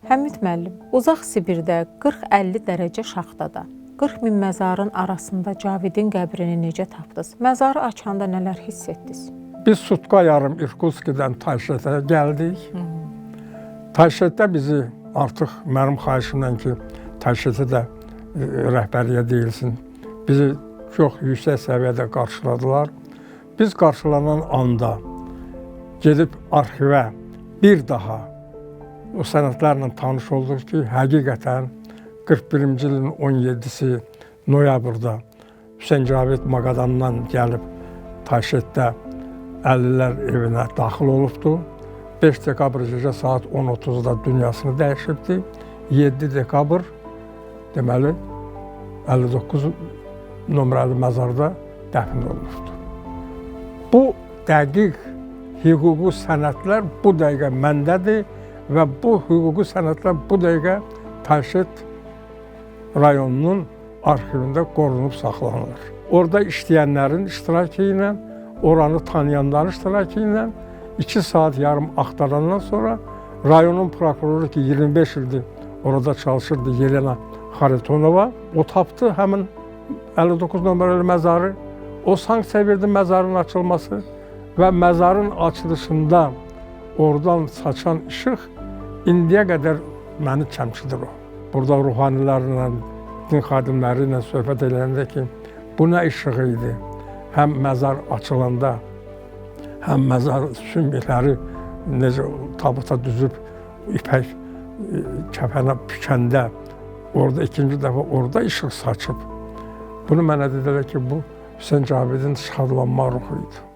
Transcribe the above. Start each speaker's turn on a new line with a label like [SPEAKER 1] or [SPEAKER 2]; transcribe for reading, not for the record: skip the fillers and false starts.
[SPEAKER 1] Həmid müəllim, uzaq Sibirdə 40-50 dərəcə şaxtada 40 min məzarın arasında Cavidin qəbrini necə tapdınız? Məzarı açanda nələr hiss etdiniz?
[SPEAKER 2] Biz sutka yarım İrkutskdən Tayşetə gəldik. Tayşetdə bizi artıq mənim xahişimdən ki, Tayşetə də rəhbərliyə deyilsin, bizi çox yüksək səviyyədə qarşıladılar. Biz qarşılanan anda gedib arxivə bir daha o sənədlərlə tanış olduq ki, həqiqətən 41-ci ilin 17-si noyabrda Hüseyn Cavid Maqadandan gəlib Tayşetdə 50-lər evinə daxil olubdu. 5 dekabr gecə saat 10:30-da dünyasını dəyişibdi. 7 dekabr deməli 59 nömrəli məzarda dəfn olunubdu. Bu dəqiq hüquqi sənədlər bu dəqiqə məndədir və bu hüquqi sənədlər bu dəqiqə Tayşet rayonunun arxivində qorunub saxlanılır. Orada işləyənlərin iştirakı ilə, oranı tanıyanların iştirakı ilə 2 saat yarım axtarandan sonra rayonun prokuroru ki 25 ildir orada çalışırdı, Yelena Xaritonova, o tapdı həmin 59 nömrəli məzarı. O sanksiya verdi məzarın açılması və məzarın açılışında oradan saçan işıq indiyə qədər məni çəmkidir o. Burada ruhanilərlə, din xadimləri ilə söhbət edəndə ki, bu nə işığı idi? Həm məzar açılanda, həm məzar sümbükləri necə tabuta düzüb, ipək kəfənə pükəndə, orada ikinci dəfə orada işıq saçıb. Bunu mənə dedilər ki, bu Hüseyn Cavidin şadlanma ruhu idi.